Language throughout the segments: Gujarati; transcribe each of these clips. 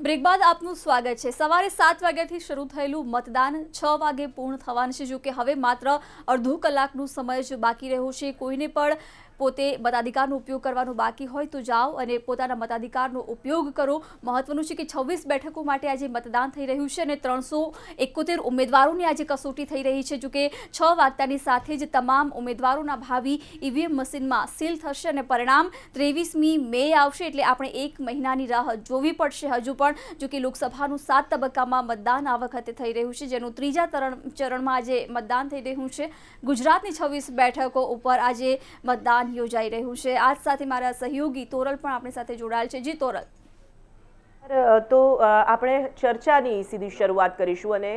બ્રેક બાદ આપનું સ્વાગત છે। સવારે 7 વાગ્યાથી શરૂ થયેલું મતદાન 6 વાગે પૂર્ણ થવાનું છે। જો કે હવે માત્ર અડધો કલાકનો સમય જ બાકી રહ્યો છે। કોઈને પણ પોતે મતાધિકારનો ઉપયોગ કરવાનો બાકી હોય તો જાઓ અને પોતાના મતાધિકારનો ઉપયોગ કરો। મહત્વનું છે કે 26 બેઠકો માટે આજે મતદાન થઈ રહ્યું છે અને 371 ઉમેદવારોની આજે કસોટી થઈ રહી છે। જો કે 6 વાગ્યાની સાથે જ તમામ ઉમેદવારોના ભાવિ ઈવીએમ મશીનમાં સીલ થશે અને પરિણામ 23મી મે આવશે। એટલે આપણે 1 મહિનાની રાહ જોવી પડશે। હજુ પણ જો કે લોકસભાનું 7 તબક્કામાં મતદાન આ વખતે થઈ રહ્યું છે, જેનું ત્રીજા ચરણમાં આજે મતદાન થઈ રહ્યું છે। ગુજરાતની 26 બેઠકો ઉપર આજે મતદાન યોજાઈ રહ્યું છે। આજ સાથે મારા સહયોગી તોરલ પણ આપણી સાથે જોડાયેલ છે। જી તોરલ, તો આપણે ચર્ચાની સીધી શરૂઆત કરીશું અને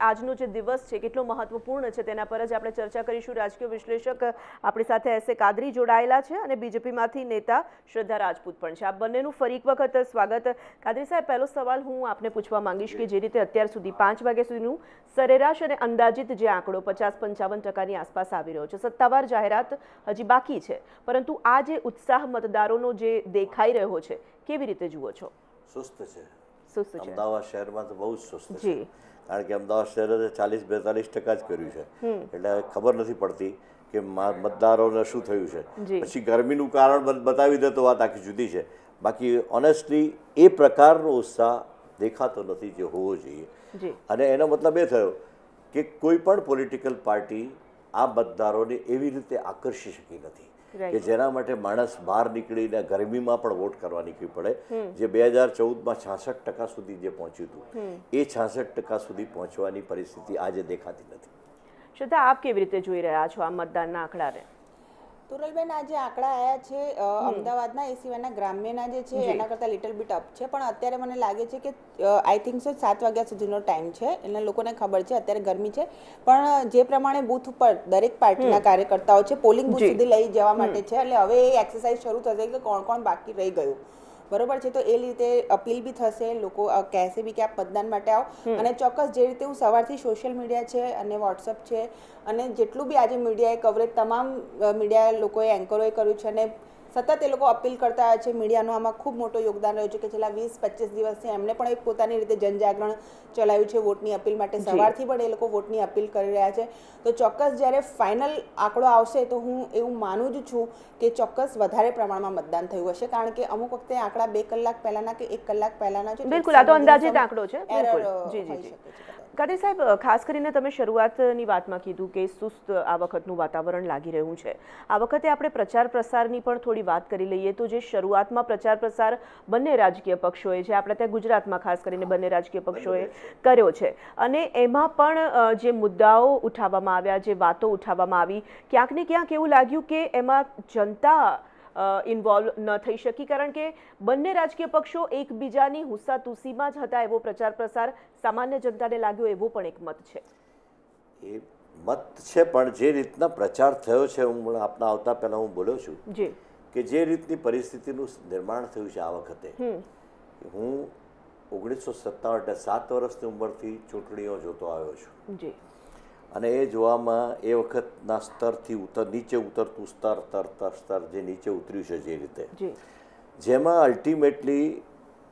આજનો જે દિવસ છે કેટલો મહત્વપૂર્ણ છે તેના પર જ આપણે ચર્ચા કરીશું। રાજકીય વિશ્લેષક આપણી સાથે એસ એ કાદરી જોડાયેલા છે અને બીજેપીમાંથી નેતા શ્રદ્ધા રાજપૂત પણ છે। આ બંનેનું ફરી એક વખત સ્વાગત। કાદરી સાહેબ, પહેલો સવાલ હું આપને પૂછવા માંગીશ કે જે રીતે અત્યાર સુધી 5 વાગ્યા સુધીનું સરેરાશ અને અંદાજિત જે આંકડો 50-55% આસપાસ આવી રહ્યો છે, સત્તાવાર જાહેરાત હજી બાકી છે, પરંતુ આ જે ઉત્સાહ મતદારોનો જે દેખાઈ રહ્યો છે, કેવી રીતે જુઓ છો? સુસ્ત છે। સુસ્ત છે। અમદાવાદ શહેરમાં તો બહુ જ સુસ્ત છે, કારણ કે અમદાવાદ શહેરે 40-42% જ કર્યું છે, એટલે ખબર નથી પડતી કે મતદારોને શું થયું છે। પછી ગરમીનું કારણ બતાવી દે તો વાત આખી જુદી છે, બાકી ઓનેસ્ટલી એ પ્રકારનો ઉત્સાહ દેખાતો નથી જે હોવો જોઈએ। અને એનો મતલબ એ થયો કે કોઈ પણ પોલિટિકલ પાર્ટી આ મતદારોને એવી રીતે આકર્ષી શકી નથી કે જેના માટે માણસ બહાર નીકળીને ગરમીમાં પણ વોટ કરવા નીકળી પડે। જે 2014માં 66% સુધી જે પહોંચ્યું હતું, એ 66% સુધી પહોંચવાની પરિસ્થિતિ આજે દેખાતી નથી। શ્રદ્ધા, આપ કેવી રીતે જોઈ રહ્યા છો આ મતદાનના આંકડાને? તુરલબેન, આ જે આંકડા આવ્યા છે અમદાવાદના એ સિવાયના ગ્રામ્યના જે છે એના કરતાં લિટલ બીટ અપ છે, પણ અત્યારે મને લાગે છે કે આઈ થિંક સો 7 વાગ્યા સુધીનો ટાઈમ છે, એટલે લોકોને ખબર છે અત્યારે ગરમી છે, પણ જે પ્રમાણે બૂથ ઉપર દરેક પાર્ટીના કાર્યકર્તાઓ છે પોલિંગ બૂથ સુધી લઈ જવા માટે છે, એટલે હવે એ એક્સરસાઇઝ શરૂ થશે કે કોણ કોણ બાકી રહી ગયું, બરોબર છે। તો એ રીતે અપીલ બી થશે, લોકો કહેશે બી કે આપ મતદાન માટે આવો। અને ચોક્કસ જે રીતે હું સવારથી સોશિયલ મીડિયા છે અને વોટ્સઅપ છે અને જેટલું બી આજે મીડિયાએ કવરેજ તમામ મીડિયા લોકોએ એન્કરોએ કર્યું છે અને સતત એ લોકો અપીલ કરતા હોય છે। મીડિયાનું આમાં ખૂબ મોટો યોગદાન રહ્યું છે કે છેલ્લા 20-25 દિવસથી એમણે પણ એક પોતાની રીતે જનજાગરણ ચલાવ્યું છે વોટની અપીલ માટે। સવારથી પણ એ લોકો વોટની અપીલ કરી રહ્યા છે। તો ચોક્કસ જ્યારે ફાઇનલ આંકડો આવશે તો હું એવું માનું જ છું કે ચોક્કસ વધારે પ્રમાણમાં મતદાન થયું હશે, કારણ કે અમુક વખતે આંકડા 2 કલાક પહેલાના કે 1 કલાક પહેલાના છે। બિલકુલ, આ તો અંદાજિત આંકડો છે। બિલકુલ, જી। કાદરી સાહેબ, ખાસ કરીને તમે શરૂઆતની વાતમાં કીધું કે સુસ્ત આ વખતનું વાતાવરણ લાગી રહ્યું છે। આ વખતે આપણે પ્રચાર પ્રસારની પણ થોડી વાત કરી લઈએ તો જે શરૂઆતમાં પ્રચાર પ્રસાર બંને રાજકીય પક્ષોએ છે, આપણે ત્યાં ગુજરાતમાં ખાસ કરીને બંને રાજકીય પક્ષોએ કર્યો છે, અને એમાં પણ જે મુદ્દાઓ ઉઠાવવામાં આવ્યા, જે વાતો ઉઠાવવામાં આવી, ક્યાંક ને ક્યાંક એવું લાગ્યું કે એમાં જનતા ઇન્વોલ્વ ન થઈ શકી, કારણ કે બંને રાજકીય પક્ષો એકબીજાની હુસ્સાતુસીમાં જ હતા એવો પ્રચાર પ્રસાર સામાન્ય જનતાને લાગ્યો, એવો પણ એક મત છે। એ મત છે, પણ જે રીતના પ્રચાર થયો છે, હું આપના આવતા પહેલાં હું બોલ્યો છું કે જે રીતની પરિસ્થિતિનું નિર્માણ થયું છે આ વખતે, હું 1957 એટલે 7 વર્ષની ઉંમરથી ચૂંટણીઓ જોતો આવ્યો છું, અને એ જોવામાં એ વખતના સ્તરથી નીચે ઉતરતું સ્તર જે નીચે ઉતર્યું છે, જે રીતે જેમાં અલ્ટિમેટલી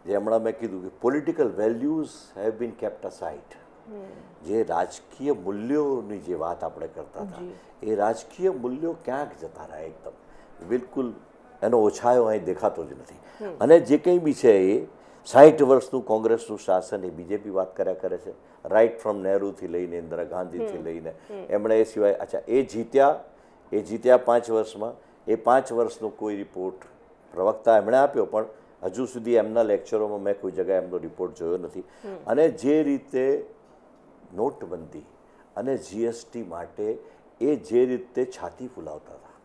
જે હમણાં મેં કીધું કે political values have been kept aside, જે રાજકીય મૂલ્યોની જે વાત આપણે કરતા હતા, એ રાજકીય મૂલ્યો ક્યાંક જતા રહ્યા એકદમ, બિલકુલ એનો ઓછાયો અહીં દેખાતો જ નથી। અને જે કંઈ બી છે એ 60 વર્ષનું કોંગ્રેસનું શાસન, એ બીજેપી વાત કર્યા કરે છે, રાઇટ ફ્રોમ નહેરુથી લઈને ઇન્દિરા ગાંધીથી લઈને એમણે એ સિવાય એ જીત્યા 5 વર્ષમાં, એ 5 વર્ષનો કોઈ રિપોર્ટ પ્રવક્તા એમણે આપ્યો, પણ હજુ સુધી એમના લેક્ચરોમાં મેં કોઈ જગ્યાએ એમનો રિપોર્ટ જોયો નથી। અને જે રીતે નોટબંધી અને જીએસટી માટે એ જે રીતે છાતી ફૂલાવતા હતા,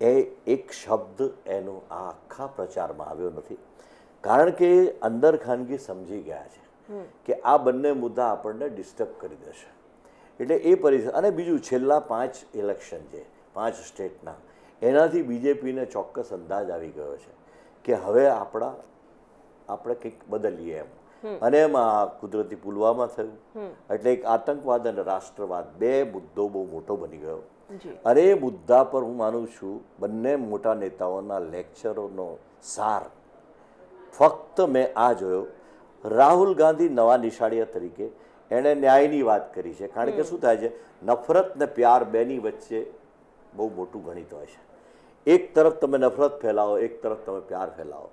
એ એક શબ્દ એનો આ આખા પ્રચારમાં આવ્યો નથી, કારણ કે અંદર ખાનગી સમજી ગયા છે કે આ બંને મુદ્દા આપણને ડિસ્ટર્બ કરી દેશે, એટલે એ પરિસ્થિતિ। અને બીજું, છેલ્લા 5 ઇલેક્શન છે 5 સ્ટેટના, એનાથી બીજેપીને ચોક્કસ અંદાજ આવી ગયો છે કે હવે આપણે કંઈક બદલીએ એમ, અને એમાં કુદરતી પુલવામા થયું, એટલે એક આતંકવાદ અને રાષ્ટ્રવાદ 2 મુદ્દો બહુ મોટો બની ગયો, અને એ મુદ્દા પર હું માનું છું બંને મોટા નેતાઓના લેક્ચરોનો સાર ફક્ત મેં આ જોયો રાહુલ ગાંધી નવા નિશાળીયા તરીકે એણે ન્યાયની વાત કરી છે. કારણ કે શું થાય છે, નફરત ને પ્યાર બેની વચ્ચે બહુ મોટું ગણિત હોય છે. એક તરફ તમે નફરત ફેલાવો, એક તરફ તમે પ્યાર ફેલાવો,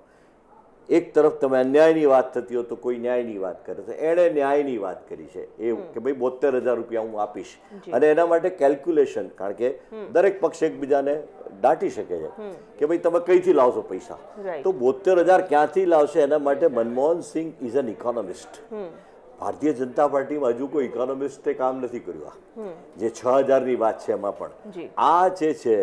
એક તરફ તમે અન્યાયની વાત થતી હોય તો કોઈ ન્યાયની વાત કરે. તો એણે ન્યાયની વાત કરી છે એ કે ભાઈ 72,000 રૂપિયા હું આપીશ, અને એના માટે કેલ્ક્યુલેશન, કારણ કે દરેક પક્ષ એકબીજાને દાટી શકે છે કે ભાઈ તમે કઈથી લાવશો પૈસા, તો 72,000 ક્યાંથી લાવશે એના માટે Manmohan Singh is an economist. Bharatiya Janata પાર્ટીમાં હજુ કોઈ ઇકોનોમિસ્ટે કામ નથી કર્યું. આ જે 6,000ની વાત છે એમાં પણ આ જે છે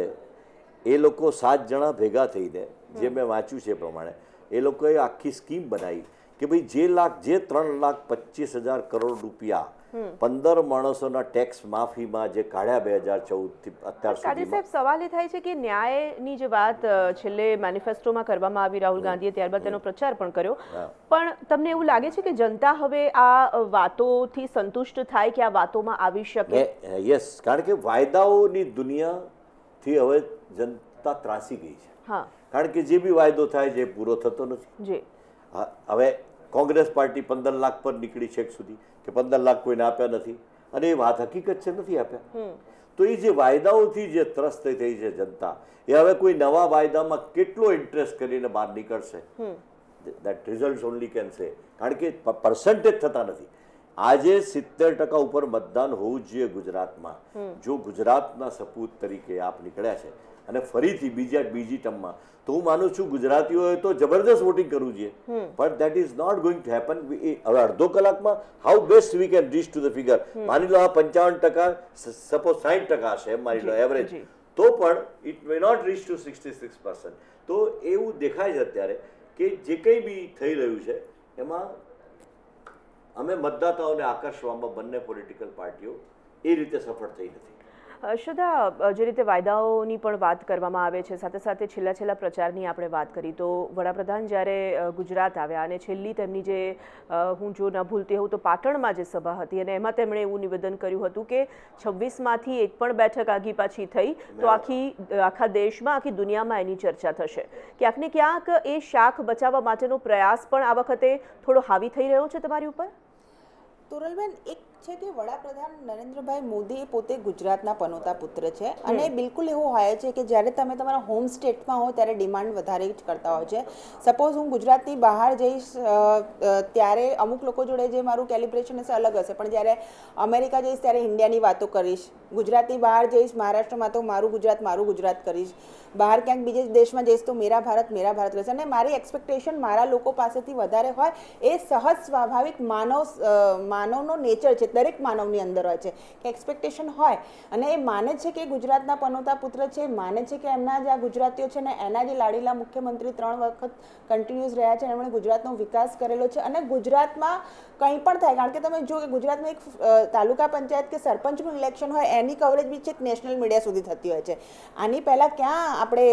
એ લોકો 7 જણા ભેગા થઈને, જે મેં વાંચ્યું છે એ પ્રમાણે, એ લોકોએ આખી સ્કીમ બનાવી કે ભાઈ જે 3,25,000 કરોડ રૂપિયા 15 માણસોના ટેક્સ માફીમાં જે કાઢ્યા 2014 થી અત્યાર સુધી. સાહેબ, સવાલ એ થાય છે કે ન્યાયની જે વાત છેલ્લે મેનિફેસ્ટોમાં કરવામાં આવી રાહુલ ગાંધીએ, ત્યારબાદ તેનો પ્રચાર પણ કર્યો, પણ તમને એવું લાગે છે કે જનતા હવે આ વાતોથી સંતુષ્ટ થાય કે આ વાતોમાં આવી શકે? યસ, કારણ કે વાયદાઓની દુનિયાથી હવે જનતા ત્રાસી ગઈ છે. હા, કારણ કે જે બી વાયદો થાય છે એ પૂરો થતો નથી. હવે કોંગ્રેસ પાર્ટી 15 લાખ પર નીકળી છેક સુધી કે 15 લાખ કોઈને આપ્યા નથી, અને એ વાત હકીકત છે, નથી આપ્યા. તો એ જે વાયદાઓથી જે ત્રસ્ત થઈ છે જનતા, એ હવે કોઈ નવા વાયદામાં કેટલો ઇન્ટરેસ્ટ કરીને બહાર નીકળશે, that result only can say. કારણ કે પર્સન્ટેજ થતા નથી. આજે 70% ઉપર મતદાન હોવું જ જોઈએ ગુજરાતમાં. જો ગુજરાતના સપૂત તરીકે આપ નીકળ્યા છે અને ફરીથી બીજી ટર્મમાં, તો હું માનું છું ગુજરાતીઓએ તો જબરદસ્ત વોટિંગ કરવું જોઈએ, પણ that is not going to happen. હવે અડધો કલાકમાં how best we can reach to the figure. માની લો આ 55%, સપોઝ 60% હશે, માની લો એવરેજ, તો પણ it may not reach to 66%. તો એવું દેખાય છે અત્યારે કે જે કંઈ બી થઈ રહ્યું છે એમાં અમે મતદાતાઓને આકર્ષવામાં બંને પોલિટિકલ પાર્ટીઓ એ રીતે સફળ થઈ નથી. શ્રદ્ધા, જે રીતે વાયદાઓની પણ વાત કરવામાં આવે છે, સાથે સાથે છેલ્લા પ્રચારની આપણે વાત કરી, તો વડાપ્રધાન જ્યારે ગુજરાત આવ્યા અને છેલ્લી તેમની જે, હું જો ન ભૂલતી હોઉં તો પાટણમાં જે સભા હતી, અને એમાં તેમણે એવું નિવેદન કર્યું હતું કે 26માંથી એક પણ બેઠક આગી પાછી થઈ તો આખા દેશમાં, આખી દુનિયામાં એની ચર્ચા થશે. ક્યાંક ને ક્યાંક એ શાખ બચાવવા માટેનો પ્રયાસ પણ આ વખતે થોડો હાવી થઈ રહ્યો છે તમારી ઉપર? તોરલબેન, એક છે કે વડાપ્રધાન નરેન્દ્રભાઈ મોદી પોતે ગુજરાતના પનોતા પુત્ર છે, અને બિલકુલ એવું હોય છે કે જ્યારે તમે તમારા હોમ સ્ટેટમાં હો ત્યારે ડિમાન્ડ વધારે જ કરતા હોય છે. સપોઝ હું ગુજરાતની બહાર જઈશ ત્યારે અમુક લોકો જોડે જે મારું કેલિબ્રેશન હશે અલગ હશે, પણ જ્યારે અમેરિકા જઈશ ત્યારે ઇન્ડિયાની વાતો કરીશ, ગુજરાતની બહાર જઈશ મહારાષ્ટ્રમાં તો મારું ગુજરાત કરીશ, બહાર ક્યાંક બીજે દેશમાં જઈશ તો મેરા ભારત કહીશ. અને મારી એક્સપેક્ટેશન મારા લોકો પાસેથી વધારે હોય, એ સહજ સ્વાભાવિક માનવનો નેચર છે, દરેક માનવની અંદર હોય છે કે એક્સપેક્ટેશન હોય, અને એ માને છે કે ગુજરાતના પનોતા પુત્ર છે, માને છે કે એમના જે આ ગુજરાતીઓ છે ને એના જે લાડીલા મુખ્યમંત્રી 3 વખત કન્ટિન્યુઅસ રહ્યા છે, એમણે ગુજરાતનો વિકાસ કરેલો છે. અને ગુજરાતમાં કંઈ પણ થાય, કારણ કે તમે જો કે ગુજરાતમાં એક તાલુકા પંચાયત કે સરપંચનું ઇલેક્શન હોય એની કવરેજ બી છેક નેશનલ મીડિયા સુધી થતી હોય છે. આની પહેલાં ક્યાં આપણે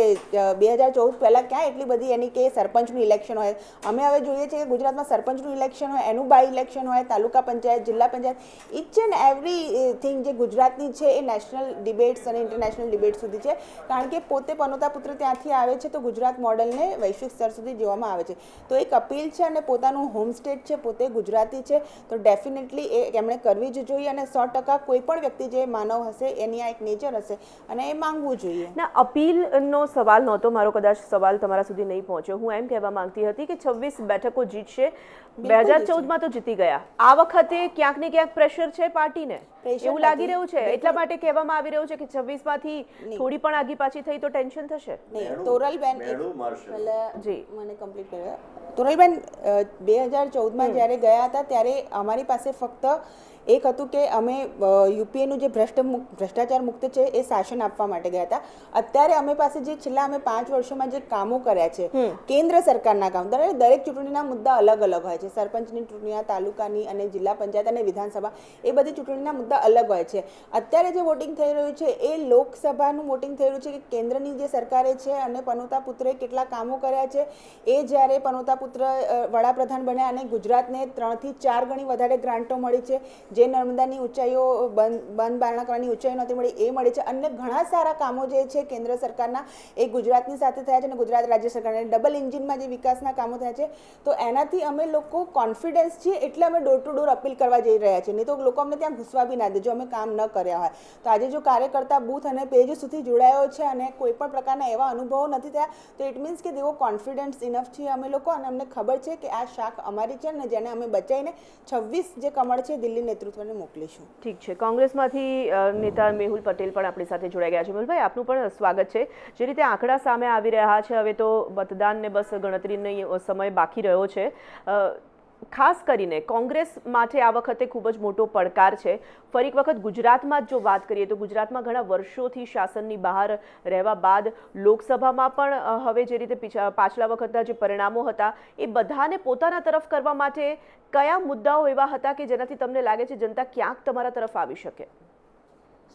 2014 પહેલાં ક્યાં એટલી બધી એની કે સરપંચનું ઇલેક્શન હોય. અમે હવે જોઈએ છીએ કે ગુજરાતમાં સરપંચનું ઇલેક્શન હોય, એનું બાય ઇલેક્શન હોય, તાલુકા પંચાયત, જિલ્લા panchayat, each and everything જે ગુજરાતની છે એ નેશનલ ડિબેટ્સ અને ઇન્ટરનેશનલ ડિબેટ સુધી છે. કારણ કે પોતે પનોતા પુત્ર ત્યાંથી આવે છે, તો ગુજરાત મોડલને વૈશ્વિક સ્તર સુધી જોવામાં આવે છે. તો એક અપીલ છે, અને પોતાનું હોમ સ્ટેટ છે, પોતે ગુજરાતી છે, તો ડેફિનેટલી એ એમણે કરવી જ જોઈએ, અને 100% કોઈ પણ વ્યક્તિ જે માનવ હશે એની આ એક નેચર હશે, અને એ માંગવું જોઈએ. ના, અપીલનો સવાલ નહોતો મારો, કદાચ સવાલ તમારા સુધી નહીં પહોંચ્યો. હું એમ કહેવા માંગતી હતી કે 26 બેઠકો જીતશે, 2014માં તો જીતી ગયા, આ વખતે ક્યાંક ને ક્યાંક પ્રેશર છે પાર્ટીને, એવું લાગી રહ્યું છે. એટલા માટે કહેવામાં આવી રહ્યું છે કે 26માંથી થોડી પણ આગી પાછી થઈ તો ટેન્શન થશે. તોરલબેન, જી મને કમ્પ્લીટ કર્યો. તોરલબેન, 2014માં જ્યારે ગયા હતા ત્યારે અમારી પાસે ફક્ત એક હતું કે અમે યુપીએનું જે ભ્રષ્ટાચાર મુક્ત છે એ શાસન આપવા માટે ગયા હતા. અત્યારે અમે પાસે જે છેલ્લા અમે 5 વર્ષોમાં જે કામો કર્યા છે, કેન્દ્ર સરકારના કામ, દરેક ચૂંટણીના મુદ્દા અલગ અલગ હોય છે. સરપંચની ચૂંટણી, તાલુકાની અને જિલ્લા પંચાયત અને વિધાનસભા, એ બધી ચૂંટણીના મુદ્દા બધા અલગ હોય છે. અત્યારે જે વોટિંગ થઈ રહ્યું છે એ લોકસભાનું વોટિંગ થઈ રહ્યું છે કે કેન્દ્રની જે સરકારે છે અને પનોતા પુત્રે કેટલા કામો કર્યા છે. એ જ્યારે પનોતા પુત્ર વડાપ્રધાન બન્યા અને ગુજરાતને 3 થી 4 ગણી વધારે ગ્રાન્ટો મળી છે, જે નર્મદાની ઊંચાઈઓ બંધ બારણા કરવાની ઊંચાઈ નહોતી મળી એ મળી છે. અને ઘણા સારા કામો જે છે કેન્દ્ર સરકારના એ ગુજરાતની સાથે થયા છે અને ગુજરાત રાજ્ય સરકારના ડબલ એન્જિનમાં જે વિકાસના કામો થયા છે. તો એનાથી અમે લોકો કોન્ફિડન્સ છીએ એટલે અમે ડોર ટુ ડોર અપીલ કરવા જઈ રહ્યા છીએ. નહીં તો લોકો અમને ત્યાં ઘૂસવા બી ના દે જો અમે કામ ન કર્યા હોય. તો આજે જો કાર્યકર્તા બૂથ અને પેજ સુધી જોડાયો છે અને કોઈ પણ પ્રકારના એવા અનુભવો નથી થયા તો ઇટ મીન્સ કે તેઓ કોન્ફિડન્સ ઇનફ છીએ અમે લોકો અને અમને ખબર છે કે આ શાખ અમારી છે ને જેને અમે બચાવીને 26 જે કમળ છે દિલ્હી નેતૃત્વને મોકલીશું. ઠીક છે. કોંગ્રેસમાંથી નેતા મેહુલ પટેલ પણ આપણી સાથે જોડાઈ ગયા છે. મેહુલભાઈ, આપનું પણ સ્વાગત છે. જે રીતે આંકડા સામે આવી રહ્યા છે, હવે તો મતદાનને બસ ગણતરીનો સમય બાકી રહ્યો છે. ખાસ કરીને કોંગ્રેસ માટે આ વખતે ખૂબ જ મોટો પડકાર છે. ફરી એક વખત ગુજરાતમાં જો વાત કરીએ તો ગુજરાતમાં ઘણા વર્ષોથી શાસનની બહાર રહેવા બાદ લોકસભામાં પણ હવે જે રીતે પાછલા વખતના જે પરિણામો હતા એ બધાને પોતાના તરફ કરવા માટે કયા મુદ્દાઓ એવા હતા કે જેનાથી તમને લાગે છે જનતા ક્યાંક તમારા તરફ આવી શકે?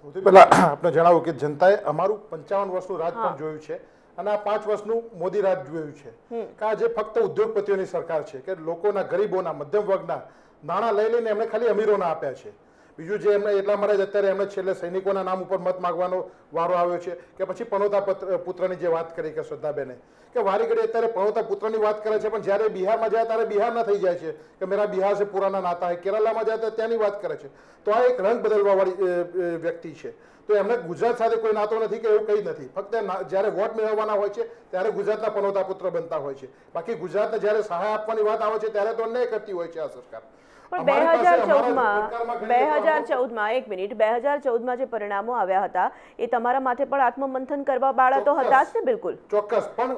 સૌથી પહેલા આપણે જણાવું કે જનતાએ અમારું 55 વર્ષનું રાજ પણ જોયું છે અને આ 5 વર્ષનું મોદી રાજ જોયું છે કે આ જે ફક્ત ઉદ્યોગપતિઓની સરકાર છે કે લોકોના, ગરીબોના, મધ્યમ વર્ગના નાણાં લઈ લઈને એમણે ખાલી અમીરોના આપ્યા છે. બીજું જે એમને એટલા માટે અત્યારે એમણે છેલ્લે સૈનિકોના નામ ઉપર મત માંગવાનો વારો આવ્યો છે કે પછી પનોતા પુત્રની જે વાત કરી કે શ્રદ્ધાબેને કે વારી ઘડી અત્યારે પનોતા પુત્રની વાત કરે છે પણ જ્યારે બિહારમાં જાય ત્યારે બિહારના થઈ જાય છે કે મેરા બિહાર સે પુરાના નાતા હૈ. કેરલામાં જાય તો ત્યાંની વાત કરે છે. તો આ એક રંગ બદલવા વાળી વ્યક્તિ છે. તો એમને ગુજરાત સાથે કોઈ નાતો નથી કે એવું કંઈ નથી. ફક્ત જ્યારે વોટ મેળવવાના હોય છે ત્યારે ગુજરાતના પનોતા પુત્ર બનતા હોય છે. બાકી ગુજરાતને જ્યારે સહાય આપવાની વાત આવે છે ત્યારે તો અન્યાય કરતી હોય છે આ સરકાર. પણ 2014માં એક મિનિટ 2014માં જે પરિણામો આવ્યા હતા એ તમારા માટે પણ આત્મમંથન કરવા વાળા તો હતા જ ને? બિલકુલ ચોક્કસ. પણ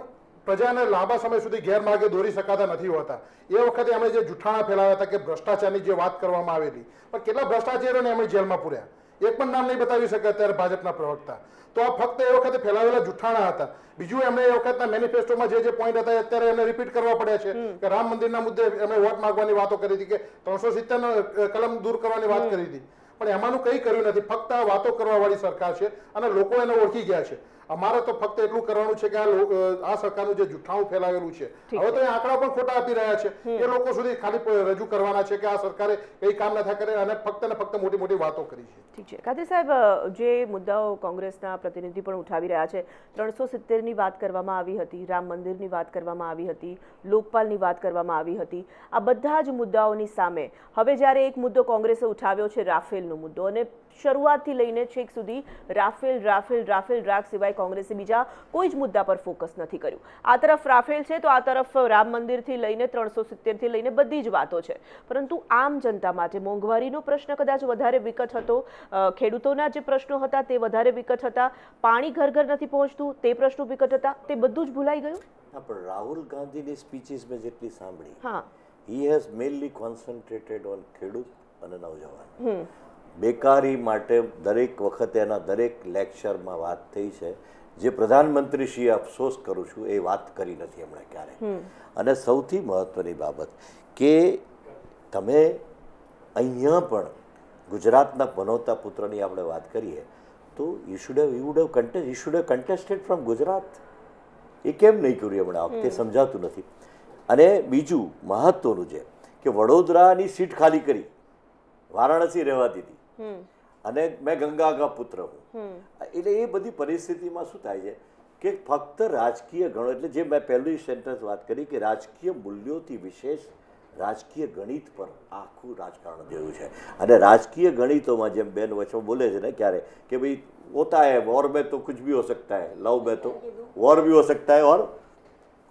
પ્રજાને લાંબા સમય સુધી ગેરમાર્ગે દોરી શકાતા નથી હોતા. એ વખતે એમણે જે જૂઠાણા ફેલાવ્યા હતા કે ભ્રષ્ટાચારની જે વાત કરવામાં આવેલી, પણ કેટલા ભ્રષ્ટાચારીઓને એમણે જેલમાં પૂર્યા એક પણ નામ નહીં બતાવી શકે અત્યારે ભાજપના પ્રવક્તા. તો આ ફક્ત એ વખતે ફેલાવેલા જૂઠાણા હતા. બીજું એમણે એ વખતના મેનિફેસ્ટોમાં જે પોઈન્ટ હતા અત્યારે એમને રિપીટ કરવા પડ્યા છે કે રામ મંદિરના મુદ્દે એમણે વોટ માંગવાની વાતો કરી હતી કે 370 કલમ દૂર કરવાની વાત કરી હતી. પણ એમાંનું કંઈ કર્યું નથી. ફક્ત આ વાતો કરવા વાળી સરકાર છે અને લોકો એને ઓળખી ગયા છે. અમારે તો ફક્ત એટલું કરવાનું છે કે આ સરકારનું જે જૂઠાણું ફેલાવેલું છે હવે તો એ આંકડા પણ ખોટા આપી રહ્યા છે એ લોકો સુધી ખાલી રજૂ કરવાના છે કે આ સરકારે કઈ કામ નથી કરે અને ફક્ત ને ફક્ત મોટી મોટી વાતો કરી છે. ઠીક છે. કાદરી સાહેબ, જે મુદ્દાઓ કોંગ્રેસના પ્રતિનિધિ પણ ઉઠાવી રહ્યા છે, 370ની વાત કરવામાં આવી હતી, રામ મંદિરની વાત કરવામાં આવી હતી, લોકપાલની વાત કરવામાં આવી હતી. આ બધા જ મુદ્દાઓની સામે હવે જ્યારે એક મુદ્દો કોંગ્રેસે ઉઠાવ્યો છે રાફેલનો મુદ્દો, અને શરૂઆતથી લઈને છેક સુધી રાફેલ રાગ સિવાય કોંગ્રેસે બીજા કોઈ જ મુદ્દા પર ફોકસ નથી કર્યું. આ તરફ રાફેલ છે તો આ તરફ રામ મંદિરથી લઈને 370થી લઈને બધી જ વાતો છે. પરંતુ આમ જનતા માટે મોંઘવારીનો પ્રશ્ન કદાચ વધારે વિકટ હતો, ખેડૂતોના જે પ્રશ્નો હતા તે વધારે વિકટ હતા, પાણી ઘર ઘર નથી પહોંચતું તે પ્રશ્નો વિકટ હતા, તે બધું જ ભૂલાઈ ગયું. પણ રાહુલ ગાંધીની સ્પીચીસ મેં જેટલી સાંભળી, હા, he has mainly concentrated on ખેડૂત અને નવજવાન. બેકારી માટે દરેક વખતે એના દરેક લેક્ચરમાં વાત થઈ છે. જે પ્રધાનમંત્રીશ્રીએ અફસોસ કરું છું એ વાત કરી નથી એમણે ક્યારે. અને સૌથી મહત્વની બાબત કે તમે અહીંયા પણ ગુજરાતના પનોતા પુત્રની આપણે વાત કરીએ તો you should have contested from Gujarat. એ કેમ નહીં કર્યું એમણે આ વખતે સમજાતું નથી. અને બીજું મહત્વનું છે કે વડોદરાની સીટ ખાલી કરી, વારાણસી રહેવા દીધી અને મેં ગંગા કા પુત્ર હું. એટલે એ બધી પરિસ્થિતિમાં શું થાય છે કે ફક્ત રાજકીય ગણો, એટલે જે મેં પહેલી સેન્ટેન્સ વાત કરી કે રાજકીય મૂલ્યોથી વિશેષ રાજકીય ગણિત પર આખું રાજકારણ જોયું છે. અને રાજકીય ગણિતોમાં જેમ બેન વચ્ચે બોલે છે ને ક્યારે કે ભાઈ હોતા હૈ વોર में तो कुछ भी हो सकता है, लव में तो वॉर भी हो सकता है और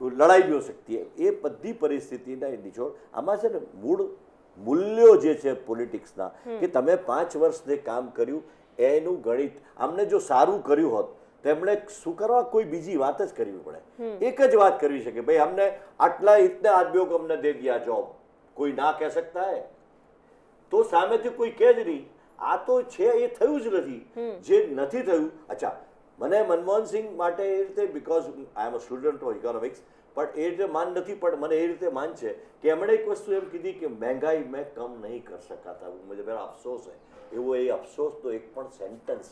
લડાઈ भी हो सकती है. એ બધી પરિસ્થિતિના નિચોડ આમાં છે ને મૂળ મૂલ્યો જે છે પોલિટિક્સના કે તમે 5 વર્ષ જે કામ કર્યું એનું ગણિત. આમને જો સારું કર્યું હોત તો એમણે શું કરવા કોઈ બીજી વાત જ કરવી પડે. એક જ વાત કરવી શકે ભાઈ हमने આટલા ઇતના આદમીઓ को हमने दे दिया जॉब, કોઈ ના કહી શકતા હે? તો સામેથી કોઈ કહે જ નહીં. આ તો છે એ થયું જ નથી. જે નથી થયું, અચ્છા મને મનમોહન સિંહ માટે એ રીતે because I am a student of economics, પણ એ રીતે માન નથી, પણ મને એ રીતે માન છે કે એમણે એક વસ્તુ એમ કીધી કે મહેંગાઈ મેં કમ નહીં કર શકા था, मुझे मेरा अफसोस है. એવો એ અફસોસ તો એક પણ સેન્ટન્સ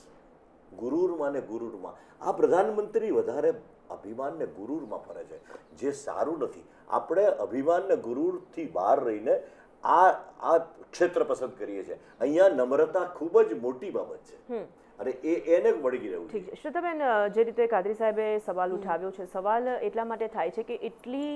ગુરુરમાં ને ગુરુરમાં. આ પ્રધાનમંત્રી વધારે અભિમાન ને ગુરુરમાં ફરે છે, જે સારું નથી. આપણે અભિમાન ને ગુરુરથી બહાર રહીને આ ક્ષેત્ર પસંદ કરીએ છીએ. અહીંયા નમ્રતા ખૂબ જ મોટી બાબત છે અને એને વળગી રહ્યું છે. ઠીક છે શ્વેતાબેન, જે રીતે કાદરી સાહેબે સવાલ ઉઠાવ્યો છે, સવાલ એટલા માટે થાય છે કે એટલી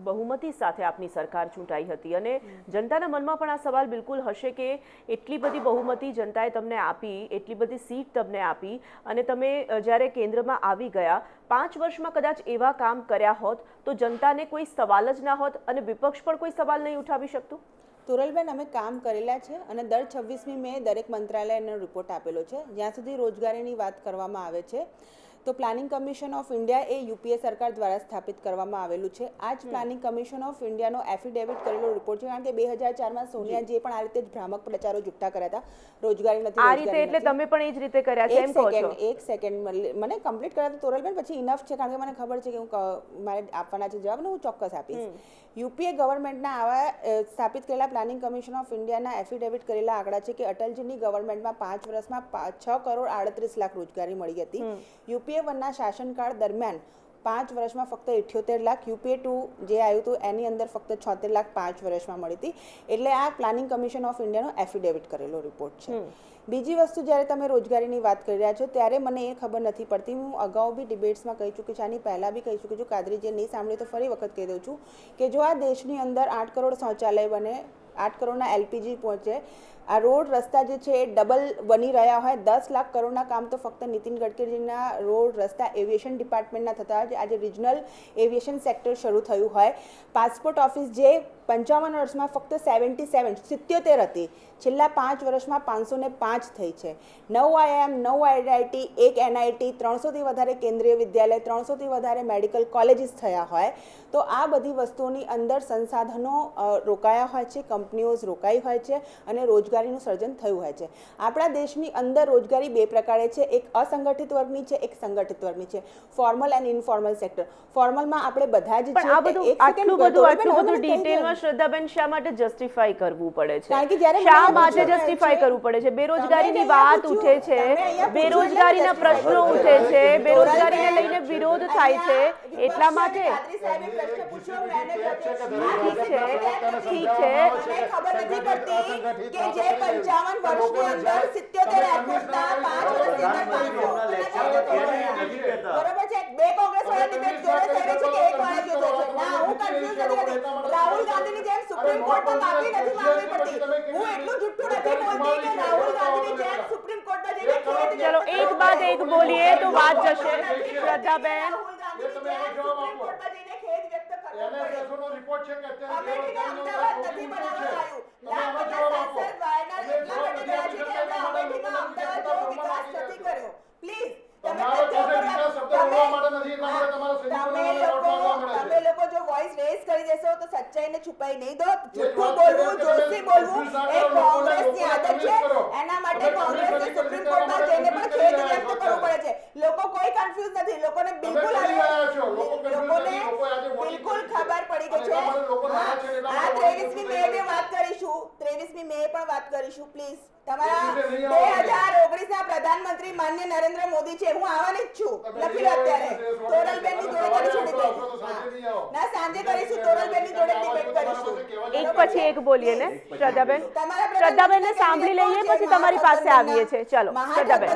બહુમતી સાથે આપની સરકાર ચૂંટાઈ હતી અને જનતાના મનમાં પણ આ સવાલ બિલકુલ હશે કે એટલી બધી બહુમતી જનતાએ તમને આપી, એટલી બધી સીટ તમને આપી અને તમે જ્યારે કેન્દ્રમાં આવી ગયા 5 વર્ષમાં કદાચ એવા કામ કર્યા હોત તો જનતાને કોઈ સવાલ જ ના હોત અને વિપક્ષ પણ કોઈ સવાલ નહીં ઉઠાવી શકતું. તોરલબેન, અમે કામ કરેલા છે અને દર 26મી મે દરેક મંત્રાલયનો રિપોર્ટ આપેલો છે. જ્યાં સુધી રોજગારીની વાત કરવામાં આવે છે તો planning commission of India A UPA સરકાર દ્વારા સ્થાપિત કરવામાં આવેલું છે. આ જ પ્લાનિંગ કમિશન ઓફ ઇન્ડિયાનો એફિડેવિટ કરેલો રિપોર્ટ છે, કારણ કે 2004માં સોનિયાજીએ પણ આ રીતે જ ભ્રામક પ્રચારો જુઠ્ઠા કર્યા હતા, રોજગારી નથી. આ રીતે એટલે તમે પણ એ જ રીતે કર્યા છે એમ કહો છો? એક સેકન્ડ મને કમ્પ્લીટ કર્યા તો તોરલબેન પછી ઇનફ છે, કારણ કે મને ખબર છે કે હું મારે આપવાના છે જવાબ ને હું ચોક્કસ આપીશ. યુપીએ ગવર્મેન્ટના આવા સ્થાપિત કરેલા પ્લાનિંગ કમિશન ઓફ ઇન્ડિયાના એફિડેવિટ કરેલા આંકડા છે કે અટલજીની ગવર્મેન્ટમાં 5 વર્ષમાં 6 કરોડ 38 લાખ રોજગારી મળી હતી. યુપીએ 1ના શાસનકાળ દરમિયાન 5 વર્ષમાં ફક્ત 78 લાખ, યુપીએ 2 જે આવ્યું હતું એની અંદર ફક્ત 76 લાખ 5 વર્ષમાં મળી હતી. એટલે આ પ્લાનિંગ કમિશન ઓફ ઇન્ડિયાનો એફિડેવિટ કરેલો રિપોર્ટ છે. બીજી વસ્તુ, જ્યારે તમે રોજગારીની વાત કરી રહ્યા છો ત્યારે મને એ ખબર નથી પડતી, હું અગાઉ બી ડિબેટ્સમાં કહી ચૂકી છું, આની પહેલાં બી કહી ચૂકી છું, કાદરીજીએ નહીં સાંભળ્યું તો ફરી વખત કહી દઉં છું કે જો આ દેશની અંદર 8 કરોડ શૌચાલય બને, 8 કરોડના એલપીજી પહોંચે, આ રોડ રસ્તા જે છે એ ડબલ બની રહ્યા હોય, 10 લાખ કરોડના કામ તો ફક્ત નીતિન ગડકરીજીના રોડ રસ્તા એવિએશન ડિપાર્ટમેન્ટના થતા હોય, આજે રિજનલ એવિએશન સેક્ટર શરૂ થયું હોય, પાસપોર્ટ ઓફિસ જે 55 વર્ષમાં ફક્ત 77 હતી, છેલ્લા 5 વર્ષમાં 505 થઈ છે. 9 IIM, 9 IIT, 1 NIT, 300થી વધારે કેન્દ્રીય વિદ્યાલય, 300થી વધારે મેડિકલ કોલેજીસ થયા હોય, તો આ બધી વસ્તુઓની અંદર સંસાધનો રોકાયા હોય છે, કંપનીઓ રોકાઈ હોય છે અને રોજગારીનું સર્જન થયું હોય છે. આપણા દેશની અંદર રોજગારી 2 પ્રકારે છે, એક અસંગઠિત વર્ગની છે, એક સંગઠિત વર્ગની છે, ફોર્મલ એન્ડ ઇનફોર્મલ સેક્ટર. ફોર્મલમાં આપણે બધા જ પણ આ બધું આટલું બધું ડિટેલમાં શ્રદ્ધાબેન શા માટે જસ્ટિફાઈ કરવું પડે છે? કારણ કે જ્યારે શા માટે જસ્ટિફાઈ કરવું પડે છે? બેરોજગારીની વાત ઉઠે છે, બેરોજગારીના પ્રશ્નો ઉઠે છે, બેરોજગારીને લઈને વિરોધ થાય છે, એટલા માટે. ઠીક છે. ખબર નથી પડતી કે જે 55 વર્ષની અંદર 77 એરપોર્ટના 5 બરોબર છે, 2 કોંગ્રેસ વાળા ડિબેટ જોડે થઈ રહી છે કે એક વાળા જોડે છે. ના, હું કન્ફ્યુઝ નથી થતી. રાહુલ ગાંધીની જેમ સુપ્રીમ કોર્ટમાં માફી નથી માંગવી પડતી. હું એટલું જુઠ્ઠું નથી બોલતી કે રાહુલ ગાંધીની જેમ સુપ્રીમ કોર્ટમાં જઈને ખેદ. ચલો એક બાદ એક બોલીએ તો વાત જશે. શ્રદ્ધાબેન, રાહુલ ગાંધીની જેમ સુપ્રીમ કોર્ટમાં જઈને ખેદ વ્યક્ત કરવો પડે. રિપોર્ટ છે કે અમેરિકા અમદાવાદ નથી બનાવવામાં આવ્યું. લાખ પચાસ સાંસદ વાયનાડ એટલા માટે ગયા છે કે એમણે અમેઠીમાં અમદાવાદ જેવો વિકાસ નથી કર્યો. પ્લીઝ તમે લોકો જો વોઇસ રેઝ કરી દેશો તો સચ્ચાઈને છુપાઈ નહીં દો. જૂઠું બોલવું, જોરથી બોલવું એ કોંગ્રેસની આદત છે. એના માટે કોંગ્રેસને સુપ્રીમ કોર્ટમાં જઈને પણ ખેદ વ્યક્ત કરવું પડે છે. લોકો કોઈ કન્ફ્યુઝ નથી, લોકોને બિલકુલ ખબર પડી ગઈ છે. આ 23મી મે વાત કરીશું, 23મી મે પણ વાત કરીશું. પ્લીઝ તમારા 2019ના પ્રધાનમંત્રી માન્ય નરેન્દ્ર મોદી છે, હું આવવાની જ છું, લખી લો અત્યારે. તોરલબેનની જોડે કરીશું ડિબેટ. ના, સાંજે કરીશું, તોરલબેનની જોડે ડિબેટ કરીશું. એક પછી એક બોલીએ ને શ્રદ્ધાબેન. શ્રદ્ધાબેનને સાંભળી લઈએ પછી તમારી પાસે આવીએ છે. ચલો શ્રદ્ધાબેન,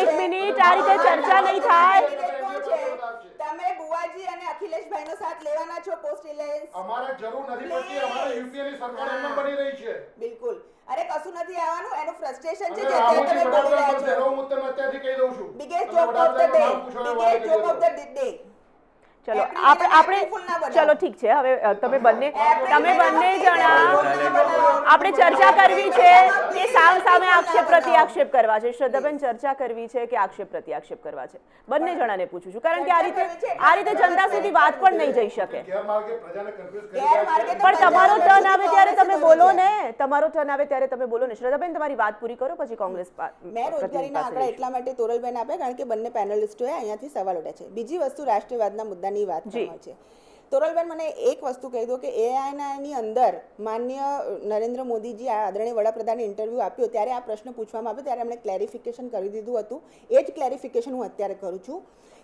એક મિનિટ, આ રીતે ચર્ચા નહીં થાય. તમે બુવાજી અને અખિલેશભાઈનો સાથ લેવાના છો પોસ્ટ રિલાયન્સ? અમારે જરૂર નથી પડતી, અમારે યુપીએની સરકાર એમ બની રહી છે. બિલકુલ. અરે કશું નથી આવવાનું, એનું ફ્રસ્ટ્રેશન છે જે તમે બોલી રહ્યા છો. હું તમને અત્યારથી કહી દઉં છું. Biggest joke of the day, biggest joke of the day. ચલો એપ્રિલ મહિનામાં આપણે એપ્રિલ ફૂલ ના બનાવો. ચલો ઠીક છે હવે તમે બંને જણા આપણે ચર્ચા કરવી છે કે સામે આક્ષેપ પ્રતિ આક્ષેપ કરવા છે? શ્રદ્ધાબેન, ચર્ચા કરવી છે કે આક્ષેપ પ્રતિ આક્ષેપ કરવા છે? બંને જણાને પૂછું છું, કારણ કે આ રીતે જનતા સુધી વાત પણ નહીં જઈ શકે. ગેરમાર્ગે પ્રજાને કન્ફ્યુઝ કરી ગેરમાર્ગે તો પણ તમારો ટર્ન આવે ત્યારે તમે બોલો ને, તમારો ટર્ન આવે ત્યારે તમે બોલો ને. શ્રદ્ધાબેન, તમારી વાત પૂરી કરો, પછી કોંગ્રેસ મેં રોજગારીના આંકડા એટલા માટે તોરલબેન આપ્યા કારણ કે બંને પેનલિસ્ટોએ અહીંયાથી સવાલ ઉઠ્યા છે. બીજી વસ્તુ રાષ્ટ્રીયવાદના મુદ્દાની વાત કરવામાં છે. તોરલબેન, મને એક વસ્તુ કહી દો કે એઆઈની અંદર માન્ય નરેન્દ્ર મોદીજી આ આદરણીય વડાપ્રધાને ઇન્ટરવ્યૂ આપ્યો ત્યારે આ પ્રશ્ન પૂછવામાં આવ્યો ત્યારે એમણે ક્લેરિફિકેશન કરી દીધું હતું. એ જ ક્લેરિફિકેશન હું અત્યારે કરું છું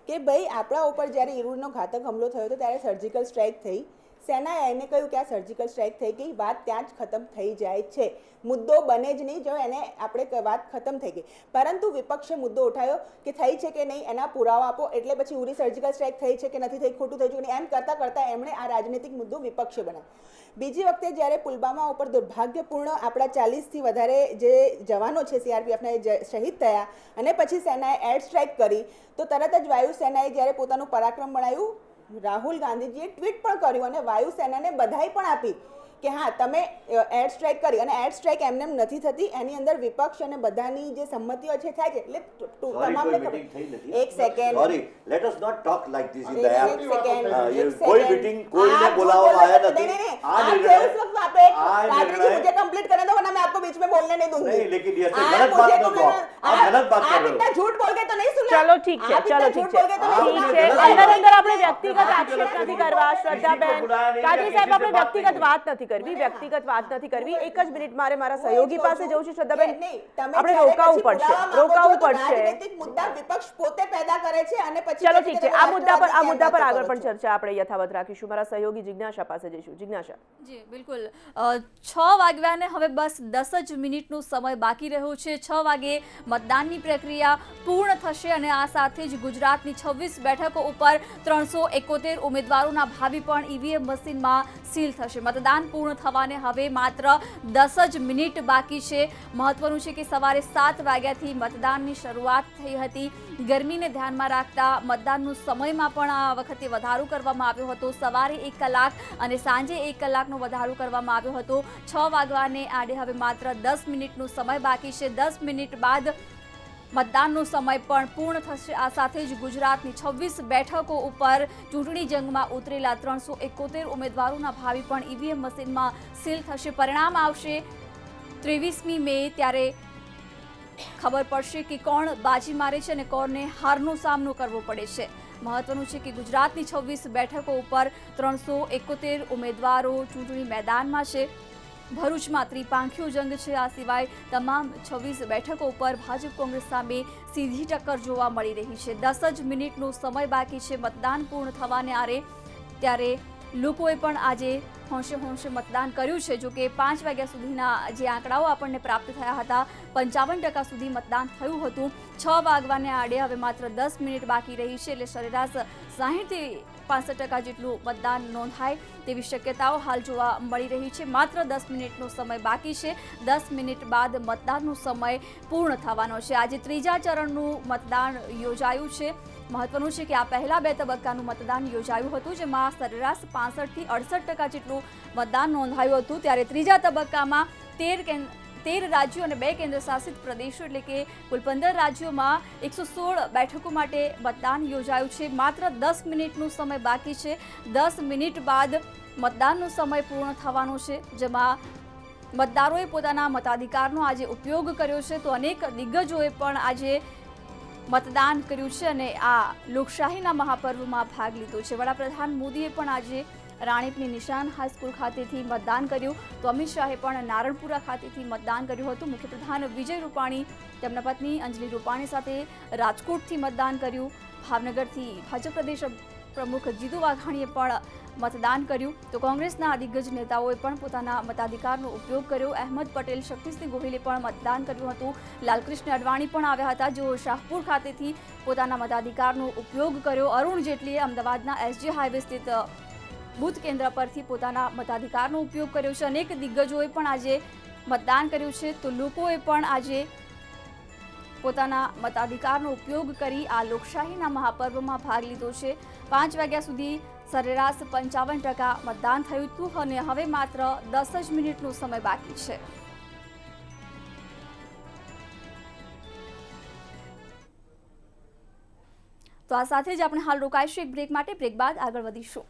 કે ભાઈ આપણા ઉપર જ્યારે ઈરુડનો ઘાતક હુમલો થયો હતો ત્યારે સર્જિકલ સ્ટ્રાઇક થઈ. સેનાએ એને કહ્યું કે આ સર્જિકલ સ્ટ્રાઇક થઈ ગઈ, વાત ત્યાં જ ખતમ થઈ જાય છે, મુદ્દો બને જ નહીં. જો એને આપણે વાત ખતમ થઈ ગઈ, પરંતુ વિપક્ષે મુદ્દો ઉઠાવ્યો કે થઈ છે કે નહીં એના પુરાવા આપો, એટલે પછી ઉરી સર્જિકલ સ્ટ્રાઇક થઈ છે કે નથી થઈ, ખોટું થઈ છે કે એમ કરતાં એમણે આ રાજનીતિક મુદ્દો વિપક્ષે બનાવ્યો. બીજી વખતે જ્યારે પુલવામા ઉપર દુર્ભાગ્યપૂર્ણ આપણા 40થી વધારે જે જવાનો છે સીઆરપીએફના એ શહીદ થયા અને પછી સેનાએ એર સ્ટ્રાઇક કરી, તો તરત જ વાયુસેનાએ જ્યારે પોતાનું પરાક્રમ બનાવ્યું, રાહુલ ગાંધીજીએ ટ્વીટ પણ કર્યું અને વાયુસેનાને બધાઈ પણ આપી કે હા તમે એર સ્ટ્રાઇક કરી. અને એર સ્ટ્રાઇક એમને નથી થતી, એની અંદર વિપક્ષ અને બધાની જે સંમતિઓ છે થાય છે. એટલે તમામને એક second, sorry, let us not talk like this in the एक એપ. सेकंड, કોઈ मीटिंग કોઈને બોલાવવામાં આયા નથી. આ નિર્ણય उस वक्त वहाँ पे रात्रि की मुझे कंप्लीट करने दो वरना मैं आपको बीच में बोलने नहीं दूंगी. नहीं, लेकिन ये ऐसे गलत बात मत कहो. आप गलत बात कर आप रहे हो. इतना झूठ बोल के तो नहीं सुना. ચલો ઠીક છે, आप इतना ચલો झूठ ઠીક बोल છે, के तो नहीं ઠીક सुना. છે. અંદર આપણે વ્યક્તિગત આક્ષેપ નથી કરવા. શ્રદ્ધાબેન, કાદરી સાહેબ, આપણે વ્યક્તિગત વાત નથી કરવી, વ્યક્તિગત વાત નથી કરવી. એક જ મિનિટ મારે મારા સહયોગી પાસે જવું છે. શ્રદ્ધાબેન, આપણે રોકાવું પડશે. રાજનીતિક મુદ્દા વિપક્ષ પોતે પેદા કરે છે અને પછી ચલો ઠીક છે, આ મુદ્દા પર આગળ પણ ચર્ચા આપણે યથાવત રાખીશું. મારા સહયોગી જિજ્ઞાસા પાસે જઈશું. જિજ્ઞાસા. જી બિલકુલ, 6 વાગ્યાને હવે બસ 10 જ મિનિટનો સમય બાકી રહ્યો છે. 6 વાગે મતદાનની પ્રક્રિયા પૂર્ણ થશે અને આ સાથે જ ગુજરાતની 26 બેઠકો ઉપર 371 ઉમેદવારોના ભાવિ પણ ઈવીએમ મશીનમાં સીલ થશે. મતદાન પૂર્ણ થવાને હવે માત્ર 10 જ મિનિટ બાકી છે. મહત્વનું છે કે સવારે 7 વાગ્યાથી મતદાનની શરૂઆત થઈ હતી. ગરમીને ધ્યાનમાં રાખતા મતદાનનો સમયમાં પણ આ વખતે વધારો કરવામાં આવ્યો હતો. સવારે 1 કલાક અને સાંજે 1 કલાકનો વધારો કરવામાં આવ્યો હતો. 6 વાગ્યાને આડે હવે માત્ર 10 મિનિટનો સમય બાકી છે. 10 મિનિટ બાદ મતદાનનો સમય પણ પૂર્ણ થશે. આ સાથે જ ગુજરાતની 26 બેઠકો ઉપર ચૂંટણી જંગમાં ઉતરેલા 371 ઉમેદવારોના ભાવિ પણ ઈવીએમ મશીનમાં સીલ થશે. પરિણામ આવશે 23મી મે, ત્યારે ખબર પડશે કે કોણ બાજી મારે છે અને કોને હારનો સામનો કરવો પડે છે. મહત્વનું છે કે ગુજરાતની 26 બેઠકો ઉપર 371 ઉમેદવારો ચૂંટણી મેદાનમાં છે. ભરૂચમાં ત્રિપાંખીયો જંગ છે. આ સિવાય તમામ 26 બેઠકો ઉપર ભાજપ કોંગ્રેસ સામે સીધી ટક્કર જોવા મળી રહી છે. 10 જ મિનિટનો સમય બાકી છે મતદાન પૂર્ણ થવાને આરે, ત્યારે લોકોએ પણ આજે હોંશે મતદાન કર્યું છે. જો કે 5 વાગ્યા સુધીના જે આંકડાઓ આપણને પ્રાપ્ત થયા હતા, 55% સુધી મતદાન થયું હતું. 6 વાગવાને આડે હવે માત્ર 10 મિનિટ બાકી રહી છે, એટલે સરેરાશ 60થી 65% જેટલું મતદાન નોંધાય તેવી શક્યતાઓ હાલ જોવા મળી રહી છે. માત્ર 10 મિનિટનો સમય બાકી છે. 10 મિનિટ બાદ મતદાનનો સમય પૂર્ણ થવાનો છે. આજે ત્રીજા ચરણનું મતદાન યોજાયું છે. મહત્વનું છે કે આ પહેલા 2 તબક્કાનું મતદાન યોજાયું હતું, જેમાં સરેરાશ 65થી 68% જેટલું મતદાન નોંધાયું હતું. ત્યારે ત્રીજા તબક્કામાં 13 રાજ્યો અને 2 કેન્દ્ર શાસિત પ્રદેશો એટલે કે કુલ 15 રાજ્યોમાં 116 બેઠકો માટે મતદાન યોજાયું છે. માત્ર 10 મિનિટનો સમય બાકી છે. 10 મિનિટ બાદ મતદાનનો સમય પૂર્ણ થવાનો છે, જેમાં મતદારોએ પોતાના મતાધિકારનો આજે ઉપયોગ કર્યો છે. તો અનેક દિગ્ગજોએ પણ આજે મતદાન કર્યું છે અને આ લોકશાહીના મહાપર્વમાં ભાગ લીધો છે. વડાપ્રધાન મોદીએ પણ આજે રાણીપની નિશાન હાઈસ્કૂલ ખાતેથી મતદાન કર્યું, તો અમિત શાહે પણ નારણપુરા ખાતેથી મતદાન કર્યું હતું. મુખ્યપ્રધાન વિજય રૂપાણી તેમના પત્ની અંજલિ રૂપાણી સાથે રાજકોટથી મતદાન કર્યું. ભાવનગરથી ભાજપ પ્રદેશ પ્રમુખ જીતુ વાઘાણીએ પણ મતદાન કર્યું. તો કોંગ્રેસના દિગ્ગજ નેતાઓએ પણ પોતાના મતાધિકારનો ઉપયોગ કર્યો. અહેમદ પટેલ, શક્તિસિંહ ગોહિલે પણ મતદાન કર્યું હતું. લાલકૃષ્ણ અડવાણી પણ આવ્યા હતા, જેઓ શાહપુર ખાતેથી પોતાના મતાધિકારનો ઉપયોગ કર્યો. અરુણ જેટલીએ અમદાવાદના એસજી હાઈવે સ્થિત બૂથ કેન્દ્ર પરથી પોતાના મતાધિકારનો ઉપયોગ કર્યો છે. અનેક દિગ્ગજોએ પણ આજે મતદાન કર્યું છે. તો લોકોએ પણ આજે પોતાના મતાધિકારનો ઉપયોગ કરી આ લોકશાહીના મહાપર્વમાં ભાગ લીધો છે. 5 વાગ્યા સુધી સરેરાશ 55% મતદાન થયું હતું અને હવે માત્ર 10 જ મિનિટનો સમય બાકી છે. તો આ સાથે જ આપણે હાલ રોકાઈશું એક બ્રેક માટે. બ્રેક બાદ આગળ વધીશું.